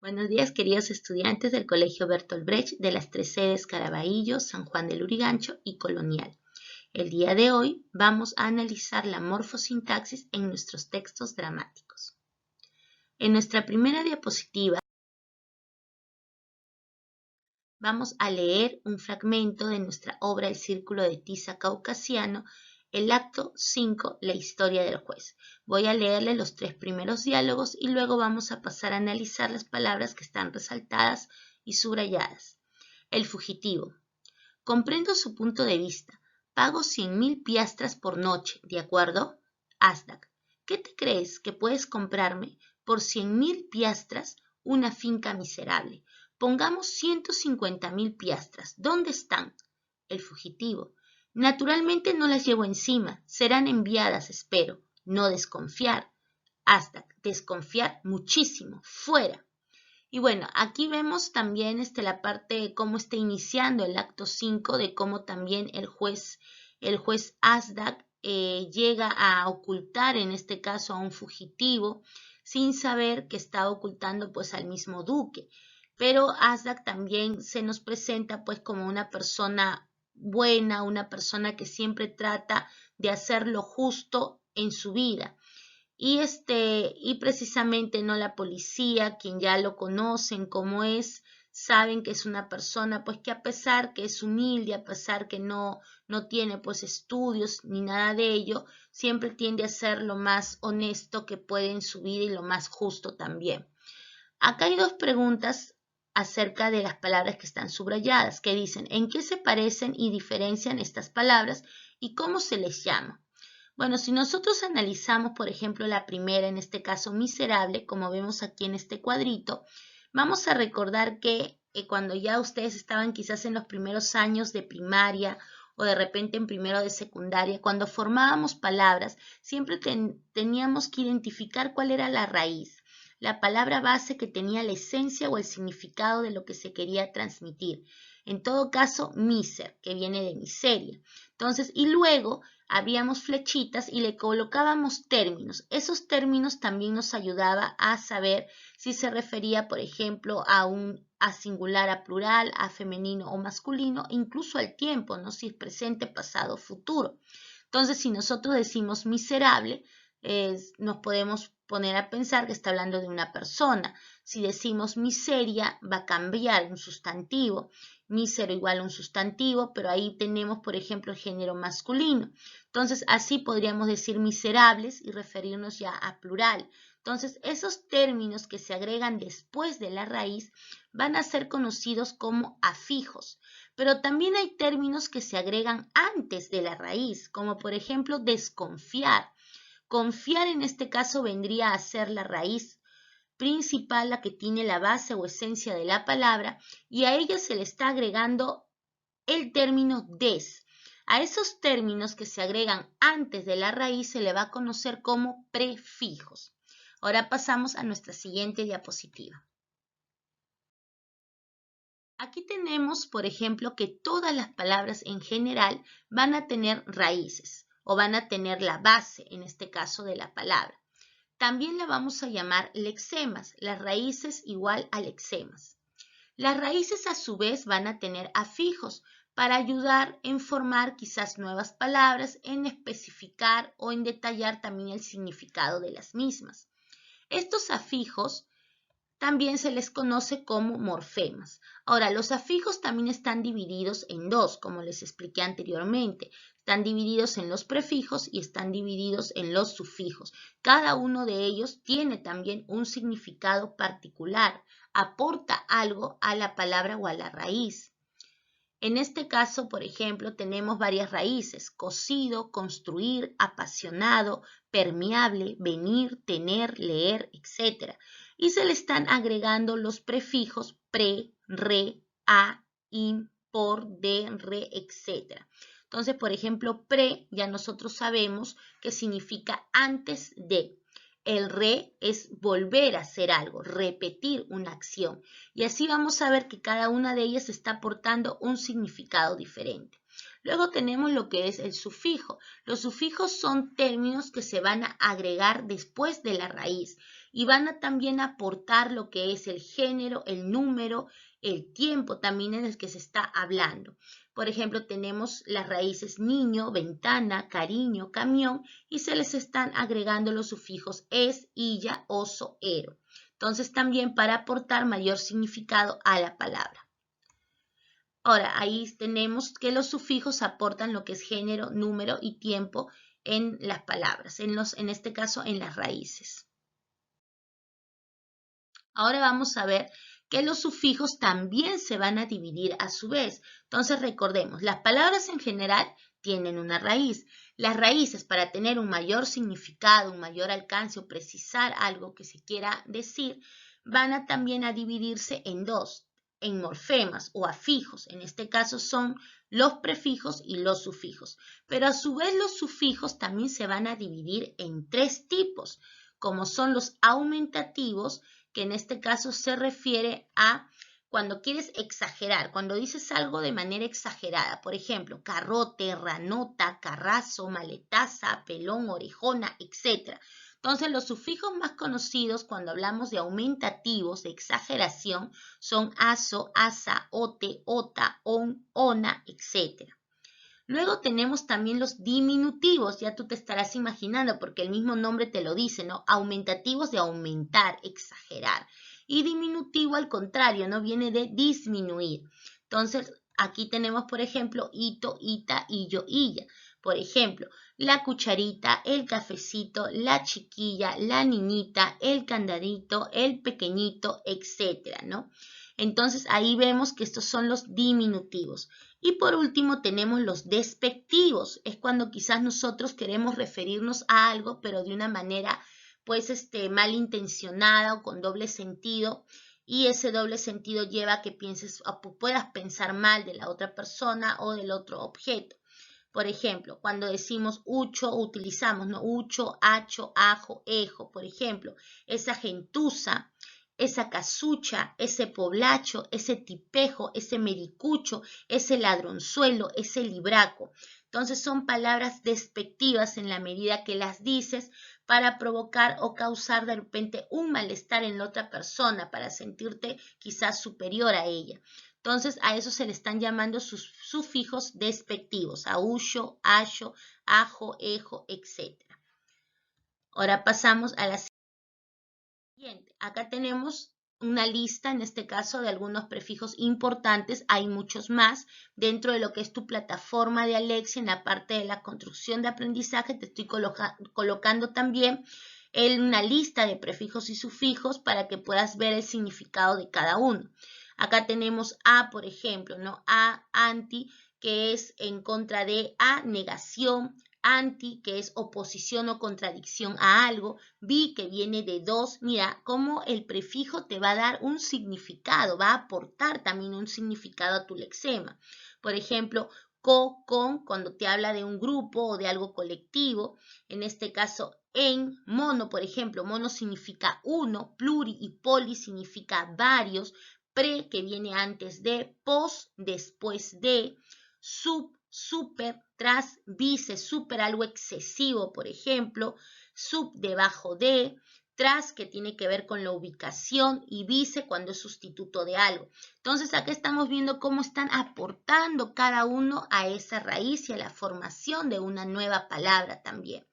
Buenos días, queridos estudiantes del Colegio Bertolt Brecht de las tres sedes Caraballo, San Juan de Lurigancho y Colonial. El día de hoy vamos a analizar la morfosintaxis en nuestros textos dramáticos. En nuestra primera diapositiva vamos a leer un fragmento de nuestra obra El Círculo de Tiza Caucasiano, el acto 5, la historia del juez. Voy a leerle los tres primeros diálogos y luego vamos a pasar a analizar las palabras que están resaltadas y subrayadas. El fugitivo. Comprendo su punto de vista. Pago 100.000 piastras por noche, ¿de acuerdo? Asdak. ¿Qué te crees que puedes comprarme por 100.000 piastras una finca miserable? Pongamos 150.000 piastras. ¿Dónde están? El fugitivo. Naturalmente no las llevo encima. Serán enviadas, espero. No desconfiar. Asdak. Desconfiar muchísimo. Fuera. Y bueno, aquí vemos también la parte de cómo está iniciando el acto 5, de cómo también el juez Asdak llega a ocultar en este caso a un fugitivo sin saber que está ocultando pues al mismo duque. Pero Asdak también se nos presenta pues como una persona buena, una persona que siempre trata de hacer lo justo en su vida. Y precisamente no la policía, quien ya lo conocen como es, saben que es una persona pues que a pesar que es humilde, a pesar que no tiene pues estudios ni nada de ello, siempre tiende a ser lo más honesto que puede en su vida y lo más justo también. Acá hay dos preguntas acerca de las palabras que están subrayadas, que dicen en qué se parecen y diferencian estas palabras y cómo se les llama. Bueno, si nosotros analizamos, por ejemplo, la primera, en este caso miserable, como vemos aquí en este cuadrito, vamos a recordar que cuando ya ustedes estaban quizás en los primeros años de primaria o de repente en primero de secundaria, cuando formábamos palabras, siempre teníamos que identificar cuál era la raíz, la palabra base que tenía la esencia o el significado de lo que se quería transmitir. En todo caso, miser, que viene de miseria. Entonces, y luego habíamos flechitas y le colocábamos términos. Esos términos también nos ayudaba a saber si se refería, por ejemplo, a singular, a plural, a femenino o masculino, incluso al tiempo, ¿no? Si es presente, pasado, futuro. Entonces, si nosotros decimos miserable, nos podemos poner a pensar que está hablando de una persona. Si decimos miseria, va a cambiar un sustantivo. Mísero igual a un sustantivo, pero ahí tenemos, por ejemplo, el género masculino. Entonces, así podríamos decir miserables y referirnos ya a plural. Entonces, esos términos que se agregan después de la raíz van a ser conocidos como afijos. Pero también hay términos que se agregan antes de la raíz, como por ejemplo desconfiar. Confiar en este caso vendría a ser la raíz principal, la que tiene la base o esencia de la palabra, y a ella se le está agregando el término des. A esos términos que se agregan antes de la raíz se le va a conocer como prefijos. Ahora pasamos a nuestra siguiente diapositiva. Aquí tenemos, por ejemplo, que todas las palabras en general van a tener raíces o van a tener la base, en este caso, de la palabra. También la vamos a llamar lexemas, las raíces igual a lexemas. Las raíces a su vez van a tener afijos para ayudar en formar quizás nuevas palabras, en especificar o en detallar también el significado de las mismas. Estos afijos también se les conoce como morfemas. Ahora, los afijos también están divididos en dos, como les expliqué anteriormente. Están divididos en los prefijos y están divididos en los sufijos. Cada uno de ellos tiene también un significado particular, aporta algo a la palabra o a la raíz. En este caso, por ejemplo, tenemos varias raíces: cocido, construir, apasionado, permeable, venir, tener, leer, etc. Y se le están agregando los prefijos pre, re, a, in, por, de, re, etc. Entonces, por ejemplo, pre, ya nosotros sabemos que significa antes de. El re es volver a hacer algo, repetir una acción. Y así vamos a ver que cada una de ellas está aportando un significado diferente. Luego tenemos lo que es el sufijo. Los sufijos son términos que se van a agregar después de la raíz y van a también aportar lo que es el género, el número, el tiempo también en el que se está hablando. Por ejemplo, tenemos las raíces niño, ventana, cariño, camión y se les están agregando los sufijos es, illa, oso, ero. Entonces también para aportar mayor significado a la palabra. Ahora, ahí tenemos que los sufijos aportan lo que es género, número y tiempo en las palabras, en este caso en las raíces. Ahora vamos a ver que los sufijos también se van a dividir a su vez. Entonces recordemos, las palabras en general tienen una raíz. Las raíces, para tener un mayor significado, un mayor alcance o precisar algo que se quiera decir, van a también a dividirse en dos, en morfemas o afijos. En este caso son los prefijos y los sufijos. Pero a su vez los sufijos también se van a dividir en tres tipos, como son los aumentativos, que en este caso se refiere a cuando quieres exagerar, cuando dices algo de manera exagerada. Por ejemplo, carrote, ranota, carrazo, maletaza, pelón, orejona, etc. Entonces, los sufijos más conocidos cuando hablamos de aumentativos, de exageración, son aso, asa, ote, ota, on, ona, etc. Luego tenemos también los diminutivos, ya tú te estarás imaginando porque el mismo nombre te lo dice, ¿no? Aumentativos de aumentar, exagerar. Y diminutivo al contrario, ¿no? Viene de disminuir. Entonces, aquí tenemos, por ejemplo, ito, ita, illo, illa. Por ejemplo, la cucharita, el cafecito, la chiquilla, la niñita, el candadito, el pequeñito, etcétera, ¿no? Entonces, ahí vemos que estos son los diminutivos. Y por último tenemos los despectivos. Es cuando quizás nosotros queremos referirnos a algo, pero de una manera pues malintencionada o con doble sentido. Y ese doble sentido lleva a que pienses o puedas pensar mal de la otra persona o del otro objeto. Por ejemplo, cuando decimos ucho, utilizamos, ¿no? Ucho, acho, ajo, ejo. Por ejemplo, esa gentuza, esa casucha, ese poblacho, ese tipejo, ese mericucho, ese ladronzuelo, ese libraco. Entonces son palabras despectivas en la medida que las dices para provocar o causar de repente un malestar en la otra persona, para sentirte quizás superior a ella. Entonces a eso se le están llamando sus sufijos despectivos, aullo, ayo, ajo, ejo, etc. Ahora pasamos a la siguiente. Acá tenemos una lista, en este caso, de algunos prefijos importantes. Hay muchos más. Dentro de lo que es tu plataforma de Alexia, en la parte de la construcción de aprendizaje, te estoy colocando también una lista de prefijos y sufijos para que puedas ver el significado de cada uno. Acá tenemos a, por ejemplo, ¿no? A, anti, que es en contra de, a, negación, anti, que es oposición o contradicción a algo, bi, que viene de dos. Mira cómo el prefijo te va a dar un significado, va a aportar también un significado a tu lexema. Por ejemplo, co, con, cuando te habla de un grupo o de algo colectivo. En este caso, en, mono, por ejemplo, mono significa uno, pluri y poli significa varios, pre, que viene antes de, pos, después de, sub, super, tras, vice, super, algo excesivo, por ejemplo, sub, debajo de, tras, que tiene que ver con la ubicación, y vice cuando es sustituto de algo. Entonces acá estamos viendo cómo están aportando cada uno a esa raíz y a la formación de una nueva palabra también.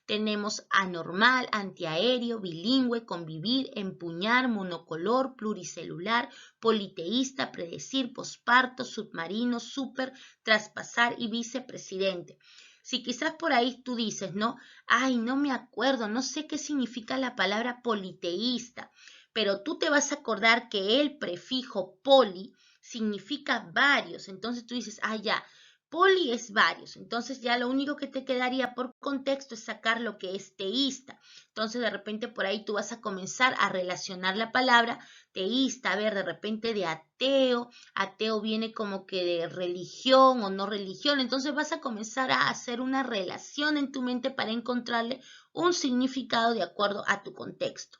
Tenemos anormal, antiaéreo, bilingüe, convivir, empuñar, monocolor, pluricelular, politeísta, predecir, posparto, submarino, súper, traspasar y vicepresidente. Si quizás por ahí tú dices, ¿no? Ay, no me acuerdo, no sé qué significa la palabra politeísta, pero tú te vas a acordar que el prefijo poli significa varios. Entonces tú dices, ah, ya, poli es varios, entonces ya lo único que te quedaría por contexto es sacar lo que es teísta. Entonces de repente por ahí tú vas a comenzar a relacionar la palabra teísta, a ver, de repente de ateo, ateo viene como que de religión o no religión, entonces vas a comenzar a hacer una relación en tu mente para encontrarle un significado de acuerdo a tu contexto.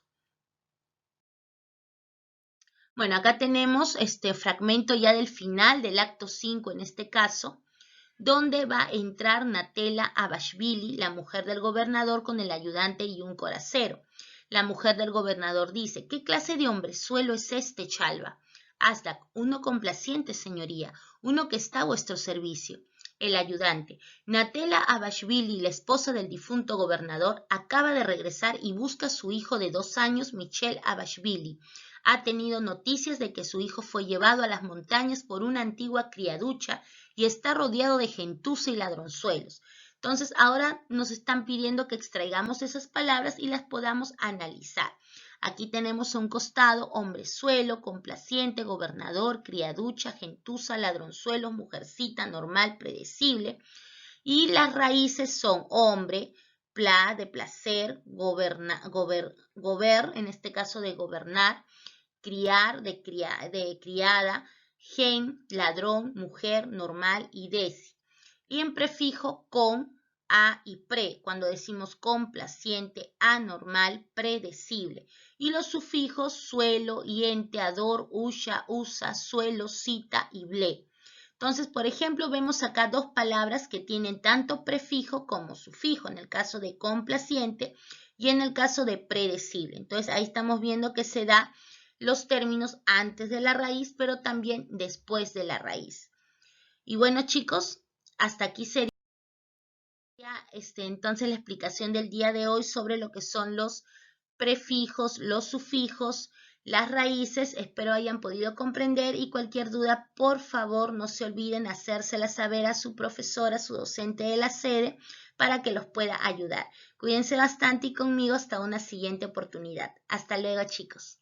Bueno, acá tenemos este fragmento ya del final del acto 5 en este caso, donde va a entrar Natela Abashvili, la mujer del gobernador, con el ayudante y un coracero. La mujer del gobernador dice, ¿qué clase de hombrezuelo es este, Chalva? Asdak, uno complaciente, señoría, uno que está a vuestro servicio. El ayudante, Natela Abashvili, la esposa del difunto gobernador, acaba de regresar y busca a su hijo de 2 años, Michel Abashvili. Ha tenido noticias de que su hijo fue llevado a las montañas por una antigua criaducha y está rodeado de gentuza y ladronzuelos. Entonces, ahora nos están pidiendo que extraigamos esas palabras y las podamos analizar. Aquí tenemos a un costado hombrezuelo, complaciente, gobernador, criaducha, gentuza, ladronzuelo, mujercita, normal, predecible. Y las raíces son hombre, pla, de placer, en este caso de gobernar, criar, de criada, gen, ladrón, mujer, normal y deci. Y en prefijo con, a y pre, cuando decimos complaciente, anormal, predecible. Y los sufijos suelo, yente, ador, usa, usa, suelo, cita y ble. Entonces, por ejemplo, vemos acá 2 palabras que tienen tanto prefijo como sufijo, en el caso de complaciente y en el caso de predecible. Entonces, ahí estamos viendo que se da los términos antes de la raíz, pero también después de la raíz. Y bueno, chicos, hasta aquí sería entonces la explicación del día de hoy sobre lo que son los prefijos, los sufijos, las raíces. Espero hayan podido comprender y cualquier duda, por favor, no se olviden hacérsela saber a su profesora, a su docente de la sede, para que los pueda ayudar. Cuídense bastante y conmigo hasta una siguiente oportunidad. Hasta luego, chicos.